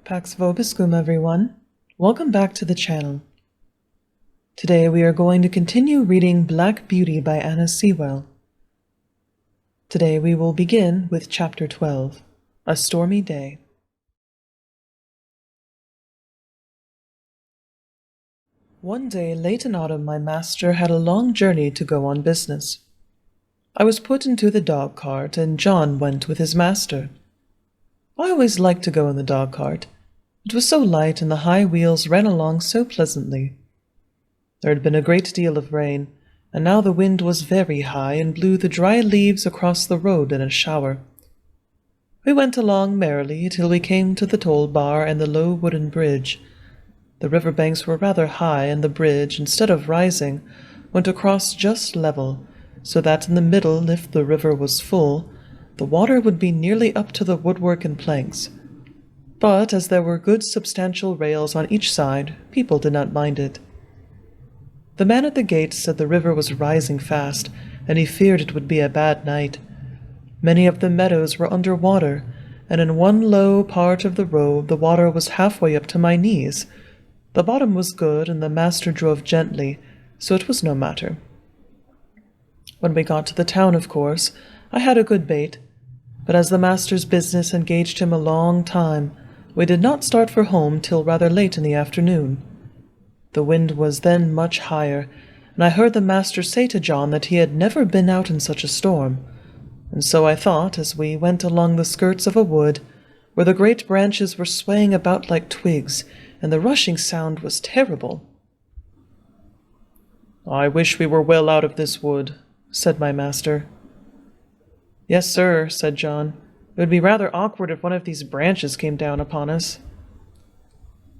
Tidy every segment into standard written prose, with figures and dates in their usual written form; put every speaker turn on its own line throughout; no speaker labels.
Pax vobiscum, everyone. Welcome back to the channel. Today we are going to continue reading Black Beauty by Anna Sewell. Today we will begin with Chapter 12, A Stormy Day. One day late in autumn my master had a long journey to go on business. I was put into the dog cart and John went with his master. I always liked to go in the dog cart. It was so light and the high wheels ran along so pleasantly. There had been a great deal of rain, and now the wind was very high and blew the dry leaves across the road in a shower. We went along merrily till we came to the toll bar and the low wooden bridge. The river banks were rather high, and the bridge, instead of rising, went across just level, so that in the middle, if the river was full, the water would be nearly up to the woodwork and planks. But as there were good substantial rails on each side, people did not mind it. The man at the gate said the river was rising fast, and he feared it would be a bad night. Many of the meadows were under water, and in one low part of the road the water was halfway up to my knees. The bottom was good, and the master drove gently, so it was no matter. When we got to the town, of course, I had a good bait, but as the master's business engaged him a long time, we did not start for home till rather late in the afternoon. The wind was then much higher, and I heard the master say to John that he had never been out in such a storm, and so I thought, as we went along the skirts of a wood, where the great branches were swaying about like twigs, and the rushing sound was terrible. "I wish we were well out of this wood," said my master. "Yes, sir," said John. "It would be rather awkward if one of these branches came down upon us."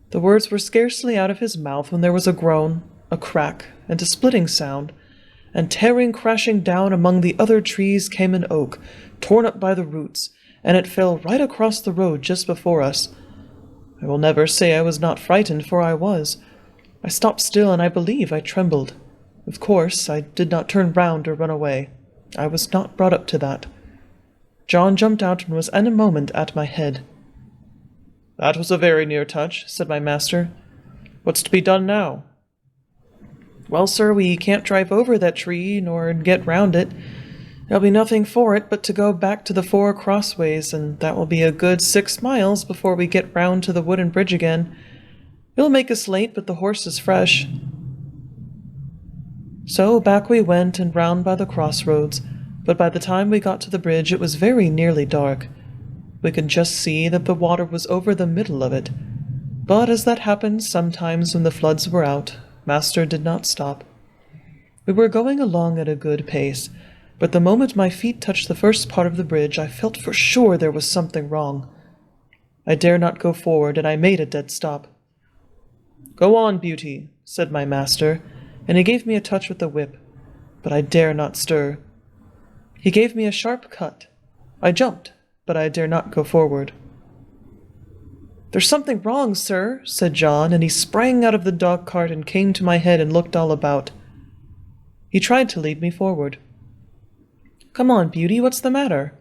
The words were scarcely out of his mouth when there was a groan, a crack, and a splitting sound, and tearing crashing down among the other trees came an oak, torn up by the roots, and it fell right across the road just before us. I will never say I was not frightened, for I was. I stopped still, and I believe I trembled. Of course, I did not turn round or run away. I was not brought up to that. John jumped out and was in a moment at my head. "That was a very near touch," said my master. "What's to be done now?" "Well, sir, we can't drive over that tree, nor get round it. There'll be nothing for it but to go back to the 4 crossways, and that will be a good 6 miles before we get round to the wooden bridge again. It'll make us late, but the horse is fresh." So back we went and round by the crossroads, but by the time we got to the bridge it was very nearly dark. We could just see that the water was over the middle of it, but as that happens sometimes when the floods were out, master did not stop. We were going along at a good pace, but the moment my feet touched the first part of the bridge I felt for sure there was something wrong. I dare not go forward, and I made a dead stop. "Go on, Beauty," said my master, and he gave me a touch with the whip, but I dare not stir. He gave me a sharp cut. I jumped, but I dare not go forward. "There's something wrong, sir," said John, and he sprang out of the dog-cart and came to my head and looked all about. He tried to lead me forward. "Come on, Beauty, what's the matter?"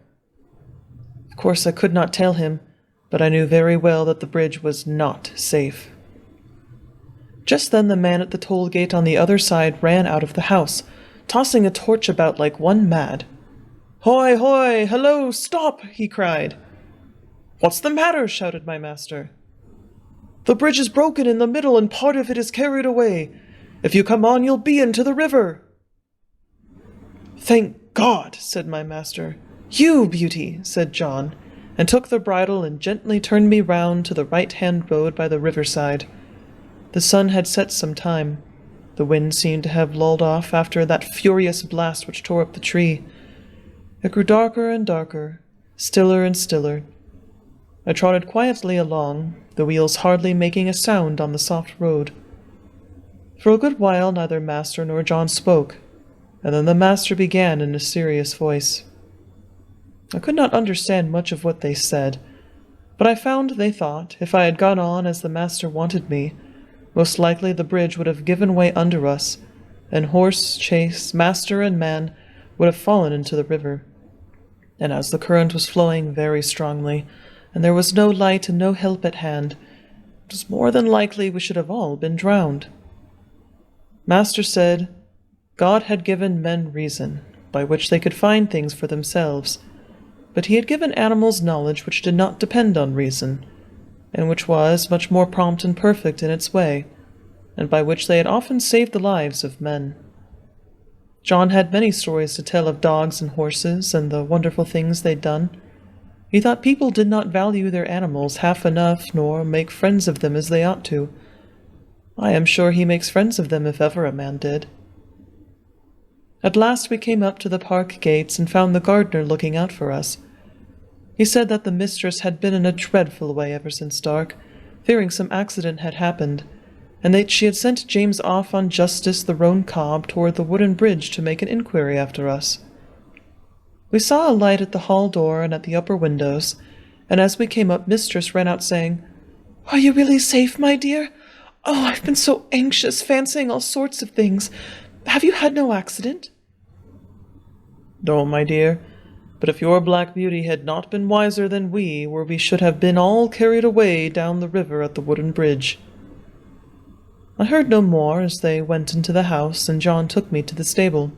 Of course I could not tell him, but I knew very well that the bridge was not safe. Just then the man at the toll gate on the other side ran out of the house, tossing a torch about like one mad. "Hoy, hoy! Hello! Stop!" he cried. "What's the matter?" shouted my master. "The bridge is broken in the middle, and part of it is carried away. If you come on, you'll be into the river." "Thank God!" said my master. "You, Beauty!" said John, and took the bridle and gently turned me round to the right-hand road by the riverside. The sun had set some time. The wind seemed to have lulled off after that furious blast which tore up the tree. It grew darker and darker, stiller and stiller. I trotted quietly along, the wheels hardly making a sound on the soft road. For a good while neither master nor John spoke, and then the master began in a serious voice. I could not understand much of what they said, but I found they thought, if I had gone on as the master wanted me, most likely the bridge would have given way under us, and horse, chaise, master, and man would have fallen into the river. And as the current was flowing very strongly, and there was no light and no help at hand. It was more than likely we should have all been drowned. Master said God had given men reason, by which they could find things for themselves, but he had given animals knowledge which did not depend on reason, and which was much more prompt and perfect in its way, and by which they had often saved the lives of men. John had many stories to tell of dogs and horses and the wonderful things they'd done. He thought people did not value their animals half enough, nor make friends of them as they ought to. I am sure he makes friends of them if ever a man did. At last we came up to the park gates and found the gardener looking out for us. He said that the mistress had been in a dreadful way ever since dark, fearing some accident had happened, and that she had sent James off on Justice the roan cob toward the wooden bridge to make an inquiry after us. We saw a light at the hall door and at the upper windows, and as we came up, Mistress ran out saying, "Are you really safe, my dear? Oh, I've been so anxious, fancying all sorts of things. Have you had no accident?" "No, my dear, but if your Black Beauty had not been wiser than we should have been all carried away down the river at the wooden bridge." I heard no more as they went into the house, and John took me to the stable.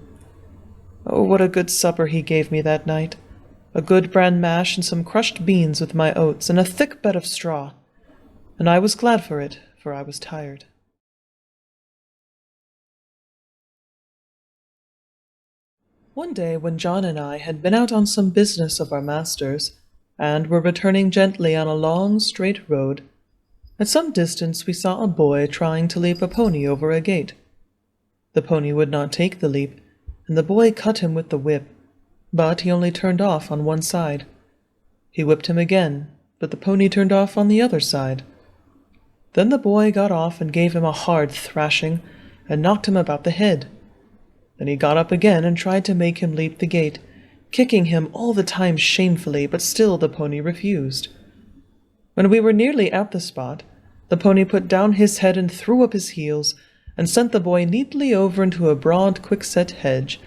Oh, what a good supper he gave me that night! A good bran mash and some crushed beans with my oats, and a thick bed of straw. And I was glad for it, for I was tired. One day when John and I had been out on some business of our master's, and were returning gently on a long, straight road, at some distance we saw a boy trying to leap a pony over a gate. The pony would not take the leap, and the boy cut him with the whip, but he only turned off on one side. He whipped him again, but the pony turned off on the other side. Then the boy got off and gave him a hard thrashing, and knocked him about the head. Then he got up again and tried to make him leap the gate, kicking him all the time shamefully, but still the pony refused. When we were nearly at the spot, the pony put down his head and threw up his heels, and sent the boy neatly over into a broad, quickset hedge,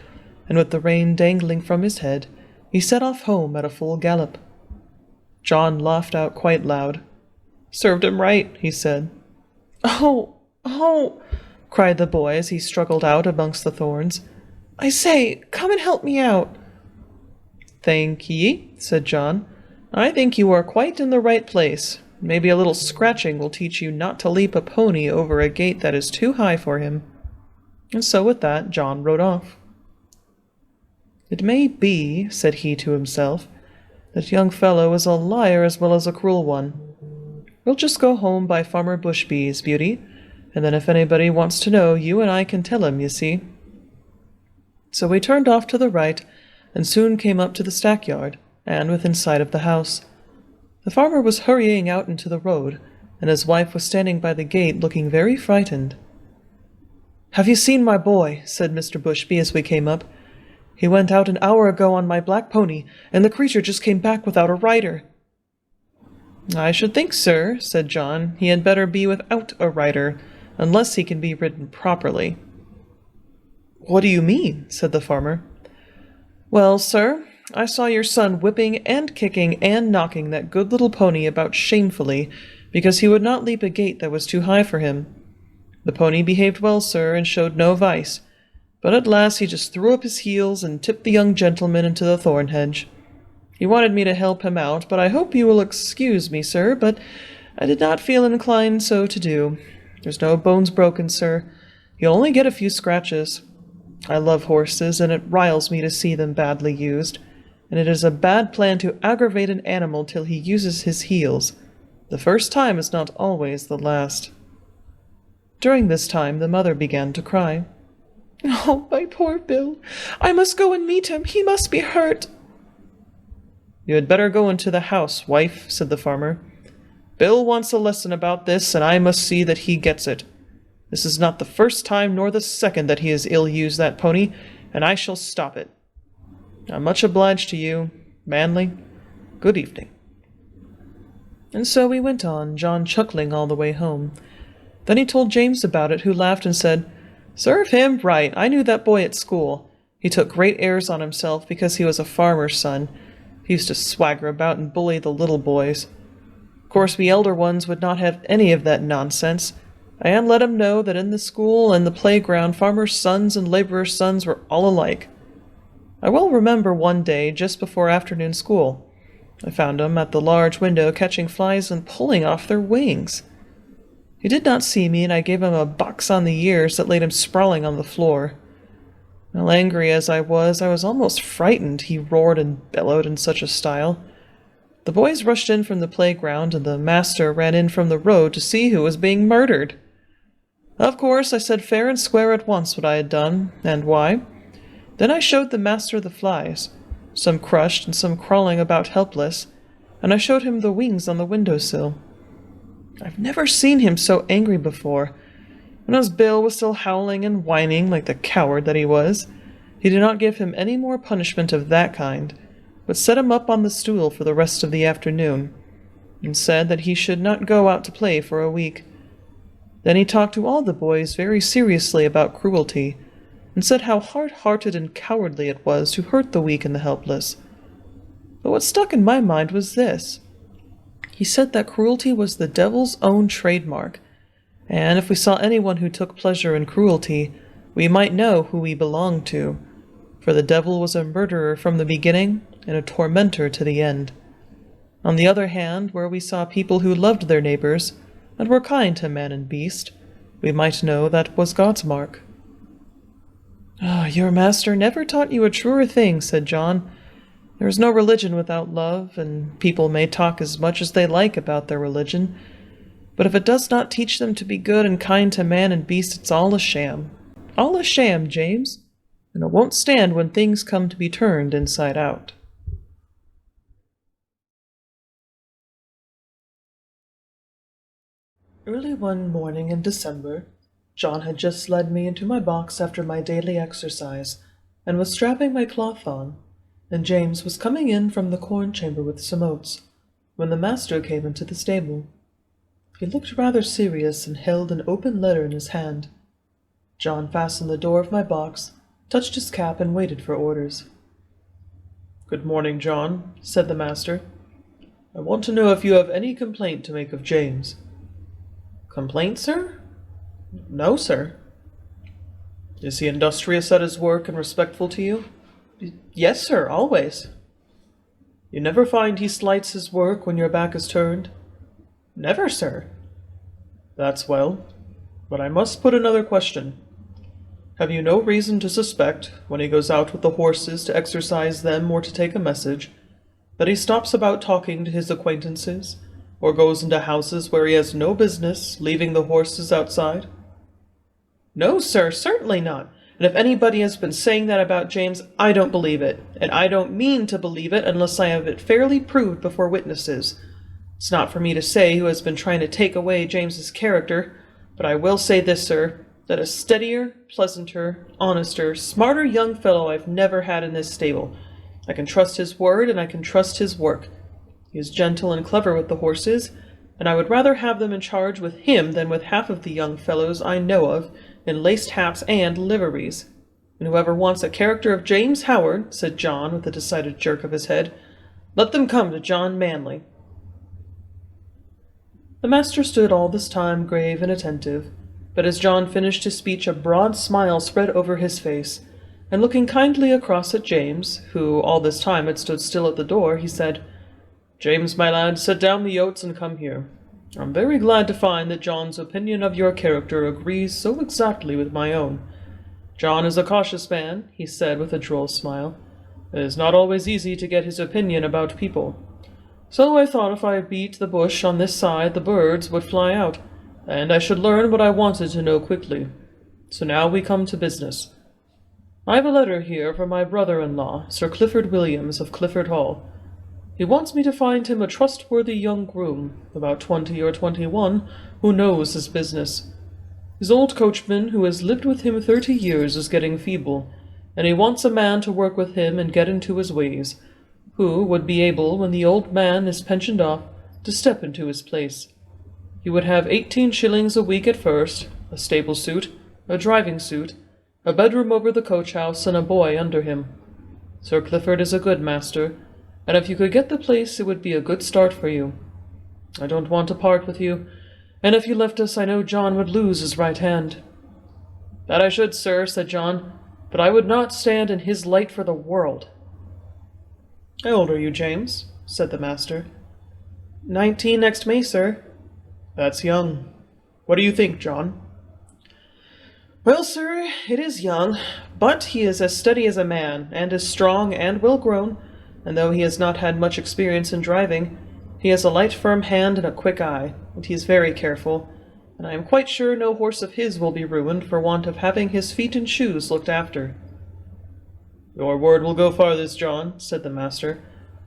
and with the rein dangling from his head, he set off home at a full gallop. John laughed out quite loud. "Served him right," he said. "Oh, oh!" cried the boy as he struggled out amongst the thorns. "I say, come and help me out." "Thank ye," said John. "I think you are quite in the right place. Maybe a little scratching will teach you not to leap a pony over a gate that is too high for him." And so with that, John rode off. "It may be," said he to himself, "that young fellow is a liar as well as a cruel one. We'll just go home by Farmer Bushby's, Beauty, and then if anybody wants to know, you and I can tell him, you see." So we turned off to the right, and soon came up to the stackyard, and within sight of the house. The farmer was hurrying out into the road, and his wife was standing by the gate looking very frightened. "Have you seen my boy?" said Mr. Bushby as we came up. "He went out an hour ago on my black pony, and the creature just came back without a rider." "I should think, sir," said John, "he had better be without a rider, unless he can be ridden properly." "What do you mean?" said the farmer. "Well, sir, I saw your son whipping and kicking and knocking that good little pony about shamefully because he would not leap a gate that was too high for him. The pony behaved well, sir, and showed no vice, but at last he just threw up his heels and tipped the young gentleman into the thorn hedge. He wanted me to help him out, but I hope you will excuse me, sir, but I did not feel inclined so to do. There's no bones broken, sir. You'll only get a few scratches. I love horses, and it riles me to see them badly used, and it is a bad plan to aggravate an animal till he uses his heels. The first time is not always the last." During this time the mother began to cry. "Oh, my poor Bill! I must go and meet him. He must be hurt." "You had better go into the house, wife," said the farmer. "Bill wants a lesson about this, and I must see that he gets it. This is not the first time nor the second that he has ill-used that pony, and I shall stop it. I'm much obliged to you, Manly. Good evening." And so we went on, John chuckling all the way home. Then he told James about it, who laughed and said, "Serve him right. I knew that boy at school. He took great airs on himself because he was a farmer's son. He used to swagger about and bully the little boys. Of course, we elder ones would not have any of that nonsense. I had let him know that in the school and the playground farmers' sons and laborers' sons were all alike. I well remember one day, just before afternoon school, I found him at the large window catching flies and pulling off their wings. He did not see me, and I gave him a box on the ears that laid him sprawling on the floor. Well, angry as I was almost frightened, he roared and bellowed in such a style. The boys rushed in from the playground, and the master ran in from the road to see who was being murdered. Of course, I said fair and square at once what I had done, and why. Then I showed the master the flies, some crushed and some crawling about helpless, and I showed him the wings on the window-sill. I've never seen him so angry before, and as Bill was still howling and whining like the coward that he was, he did not give him any more punishment of that kind, but set him up on the stool for the rest of the afternoon, and said that he should not go out to play for a week. Then he talked to all the boys very seriously about cruelty, and said how hard-hearted and cowardly it was to hurt the weak and the helpless. But what stuck in my mind was this. He said that cruelty was the devil's own trademark, and if we saw anyone who took pleasure in cruelty, we might know who we belonged to, for the devil was a murderer from the beginning and a tormentor to the end. On the other hand, where we saw people who loved their neighbors and were kind to man and beast, we might know that was God's mark. "Ah, your master never taught you a truer thing," said John. "There is no religion without love, and people may talk as much as they like about their religion, but if it does not teach them to be good and kind to man and beast, it's all a sham. All a sham, James, and it won't stand when things come to be turned inside out." Early one morning in December, John had just led me into my box after my daily exercise, and was strapping my cloth on, and James was coming in from the corn chamber with some oats, when the master came into the stable. He looked rather serious and held an open letter in his hand. John fastened the door of my box, touched his cap, and waited for orders. "Good morning, John," said the master. "I want to know if you have any complaint to make of James." "Complaint, sir?" "No, sir." "Is he industrious at his work and respectful to you?" "Yes, sir, always." "You never find he slights his work when your back is turned?" "Never, sir." "That's well. But I must put another question. Have you no reason to suspect, when he goes out with the horses to exercise them or to take a message, that he stops about talking to his acquaintances, or goes into houses where he has no business, leaving the horses outside?" "No, sir, certainly not. And if anybody has been saying that about James, I don't believe it. And I don't mean to believe it unless I have it fairly proved before witnesses. It's not for me to say who has been trying to take away James's character, but I will say this, sir, that a steadier, pleasanter, honester, smarter young fellow I've never had in this stable. I can trust his word, and I can trust his work. He is gentle and clever with the horses, and I would rather have them in charge with him than with half of the young fellows I know of in laced hats and liveries. And whoever wants a character of James Howard," said John with a decided jerk of his head, "let them come to John Manley." The master stood all this time grave and attentive, but as John finished his speech a broad smile spread over his face, and looking kindly across at James, who all this time had stood still at the door, he said, "James, my lad, set down the oats and come here. I'm very glad to find that John's opinion of your character agrees so exactly with my own. John is a cautious man," he said with a droll smile. "It is not always easy to get his opinion about people. So I thought if I beat the bush on this side, the birds would fly out, and I should learn what I wanted to know quickly. So now we come to business. I have a letter here from my brother-in-law, Sir Clifford Williams of Clifford Hall. He wants me to find him a trustworthy young groom, about 20 or 21, who knows his business. His old coachman, who has lived with him 30 years, is getting feeble, and he wants a man to work with him and get into his ways, who would be able, when the old man is pensioned off, to step into his place. He would have 18 shillings a week at first, a stable suit, a driving suit, a bedroom over the coach-house, and a boy under him. Sir Clifford is a good master, and if you could get the place it would be a good start for you. I don't want to part with you, and if you left us, I know John would lose his right hand." "That I should, sir," said John, "but I would not stand in his light for the world." "How old are you, James?" said the master. 19 next May, sir." "That's young. What do you think, John?" "Well, sir, it is young, but he is as steady as a man, and is strong and well grown, and though he has not had much experience in driving, he has a light firm hand and a quick eye, and he is very careful, and I am quite sure no horse of his will be ruined for want of having his feet and shoes looked after." "Your word will go farthest, John," said the master,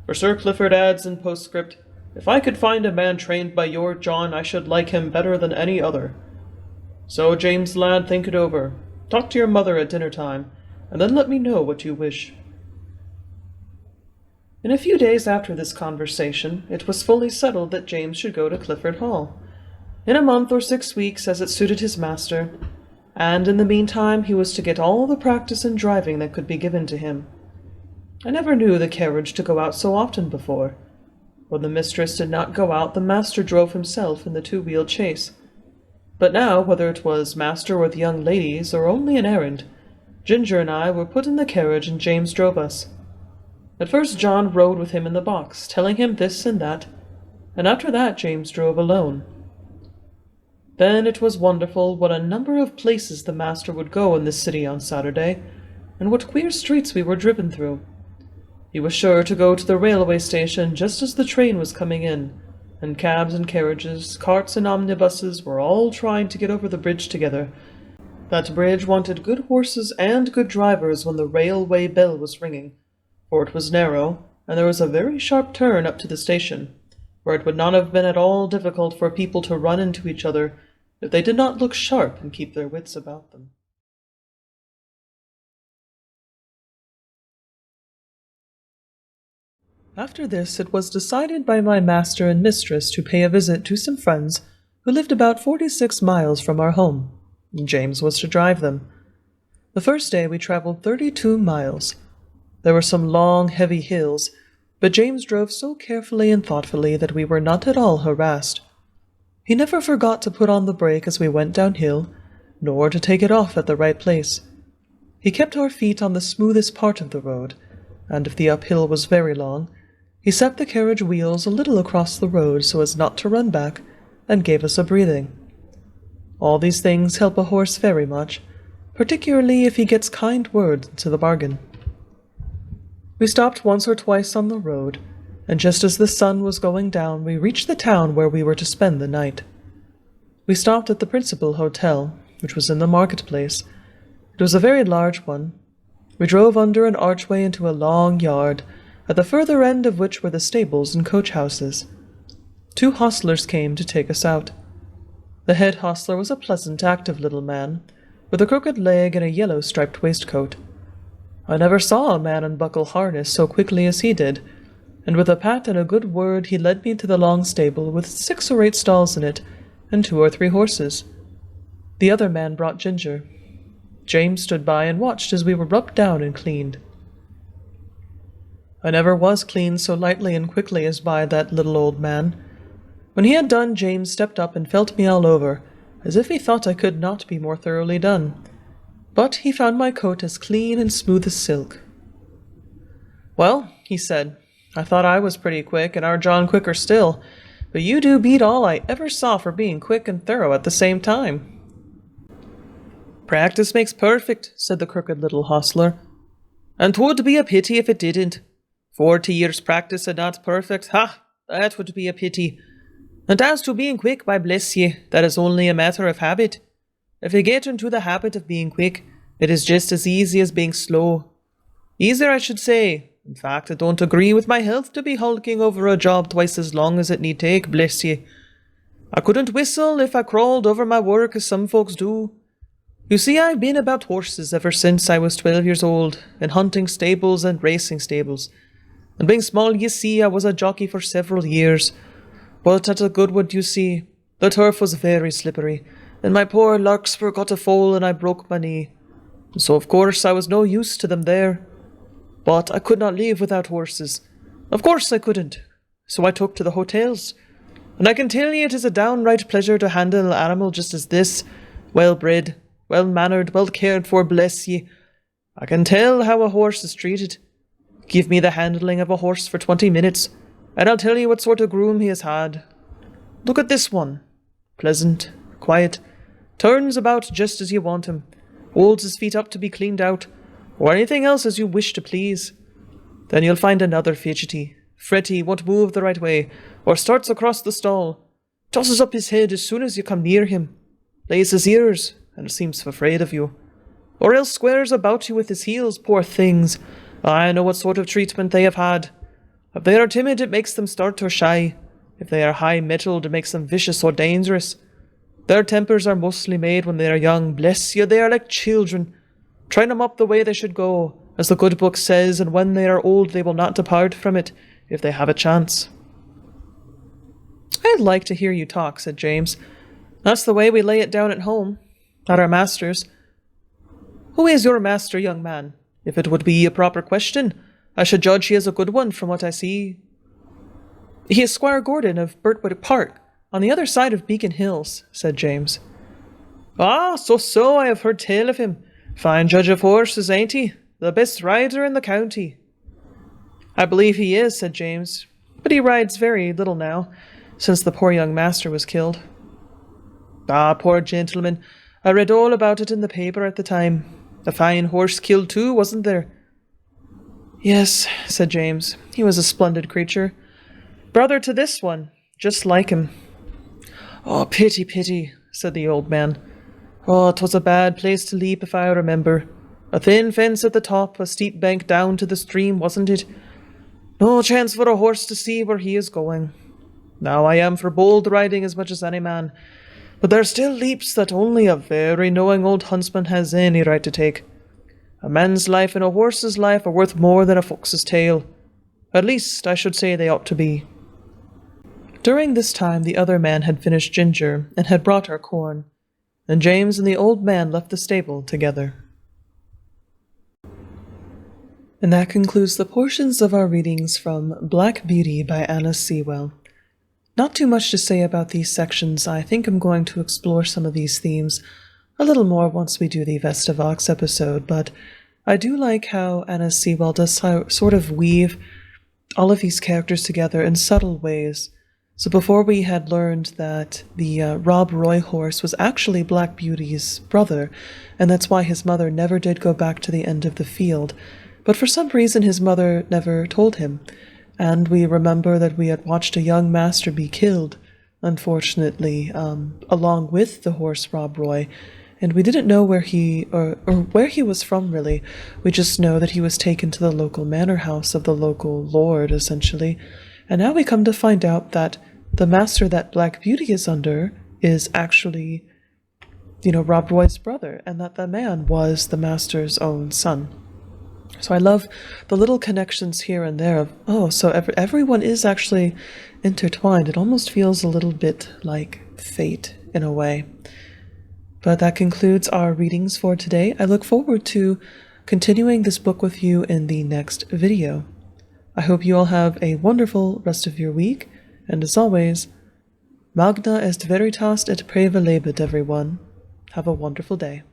for Sir Clifford adds in postscript, "If I could find a man trained by your John, I should like him better than any other. So, James, lad, think it over. Talk to your mother at dinner time, and then let me know what you wish." In a few days after this conversation, it was fully settled that James should go to Clifford Hall, in a month or 6 weeks, as it suited his master, and in the meantime he was to get all the practice in driving that could be given to him. I never knew the carriage to go out so often before. When the mistress did not go out, the master drove himself in the two-wheeled chaise. But now, whether it was master or the young ladies, or only an errand, Ginger and I were put in the carriage and James drove us. At first John rode with him in the box, telling him this and that, and after that James drove alone. Then it was wonderful what a number of places the master would go in this city on Saturday, and what queer streets we were driven through. He was sure to go to the railway station just as the train was coming in, and cabs and carriages, carts and omnibuses were all trying to get over the bridge together. That bridge wanted good horses and good drivers when the railway bell was ringing, for it was narrow, and there was a very sharp turn up to the station, where it would not have been at all difficult for people to run into each other if they did not look sharp and keep their wits about them. After this, it was decided by my master and mistress to pay a visit to some friends who lived about 46 miles from our home. James was to drive them. The first day we traveled 32 miles. There were some long, heavy hills, but James drove so carefully and thoughtfully that we were not at all harassed. He never forgot to put on the brake as we went downhill, nor to take it off at the right place. He kept our feet on the smoothest part of the road, and if the uphill was very long, he set the carriage wheels a little across the road so as not to run back, and gave us a breathing. All these things help a horse very much, particularly if he gets kind words into the bargain. We stopped once or twice on the road, and just as the sun was going down, we reached the town where we were to spend the night. We stopped at the principal hotel, which was in the marketplace. It was a very large one. We drove under an archway into a long yard, at the further end of which were the stables and coach-houses. 2 hostlers came to take us out. The head hostler was a pleasant, active little man, with a crooked leg and a yellow striped waistcoat. I never saw a man unbuckle harness so quickly as he did, and with a pat and a good word he led me to the long stable with 6 or 8 stalls in it, and 2 or 3 horses. The other man brought Ginger. James stood by and watched as we were rubbed down and cleaned. I never was cleaned so lightly and quickly as by that little old man. When he had done, James stepped up and felt me all over, as if he thought I could not be more thoroughly done. But he found my coat as clean and smooth as silk. "Well," he said, "I thought I was pretty quick, and our John quicker still, but you do beat all I ever saw for being quick and thorough at the same time." "Practice makes perfect," said the crooked little hostler, "and 'twould be a pity if it didn't. 40 years' practice and not perfect, that would be a pity. And as to being quick, why bless ye, that is only a matter of habit. If you get into the habit of being quick, it is just as easy as being slow. Easier, I should say. In fact, it don't agree with my health to be hulking over a job twice as long as it need take, bless ye. I couldn't whistle if I crawled over my work as some folks do. You see, I've been about horses ever since I was 12 years old, in hunting stables and racing stables. And being small, you see, I was a jockey for several years. But at a Goodwood, you see, the turf was very slippery, and my poor larkspur got a foal and I broke my knee. So of course I was no use to them there. But I could not live without horses. Of course I couldn't. So I took to the hotels. And I can tell ye it is a downright pleasure to handle an animal just as this, well-bred, well-mannered, well-cared for, bless ye. I can tell how a horse is treated. Give me the handling of a horse for 20 minutes, and I'll tell you what sort of groom he has had. Look at this one. Pleasant, quiet, turns about just as you want him, holds his feet up to be cleaned out, or anything else as you wish to please. Then you'll find another fidgety, fretty, won't move the right way, or starts across the stall, tosses up his head as soon as you come near him, lays his ears, and seems afraid of you, or else squares about you with his heels, poor things. I know what sort of treatment they have had. If they are timid, it makes them start or shy. If they are high-mettled, it makes them vicious or dangerous. Their tempers are mostly made when they are young. Bless you, they are like children. Train them up the way they should go, as the good book says, and when they are old they will not depart from it, if they have a chance. I'd like to hear you talk, said James. That's the way we lay it down at home, at our master's. Who is your master, young man? If it would be a proper question, I should judge he is a good one from what I see. He is Squire Gordon of Birtwood Park, on the other side of Beacon Hills, said James. Ah, so, I have heard tell of him. Fine judge of horses, ain't he? The best rider in the county. I believe he is, said James, but he rides very little now, since the poor young master was killed. Ah, poor gentleman, I read all about it in the paper at the time. A fine horse killed too, wasn't there? Yes, said James. He was a splendid creature. Brother to this one, just like him. Oh, pity, said the old man. Oh, 'twas a bad place to leap, if I remember. A thin fence at the top, a steep bank down to the stream, wasn't it? No chance for a horse to see where he is going. Now I am for bold riding as much as any man, but there are still leaps that only a very knowing old huntsman has any right to take. A man's life and a horse's life are worth more than a fox's tail. At least, I should say they ought to be. During this time the other man had finished Ginger and had brought her corn, and James and the old man left the stable together. And that concludes the portions of our readings from Black Beauty by Anna Sewell. Not too much to say about these sections. I think I'm going to explore some of these themes a little more once we do the Vestavox episode, but I do like how Anna Sewell does sort of weave all of these characters together in subtle ways. So before we had learned that the Rob Roy horse was actually Black Beauty's brother, and that's why his mother never did go back to the end of the field. But for some reason his mother never told him, and we remember that we had watched a young master be killed, unfortunately, along with the horse Rob Roy, and we didn't know where he, or where he was from really. We just know that he was taken to the local manor house of the local lord, essentially. And now we come to find out that the master that Black Beauty is under is actually, Rob Roy's brother, and that the man was the master's own son. So I love the little connections here and there of, so everyone is actually intertwined. It almost feels a little bit like fate in a way. But that concludes our readings for today. I look forward to continuing this book with you in the next video. I hope you all have a wonderful rest of your week, and as always, Magna est veritas et prevalebit, everyone. Have a wonderful day.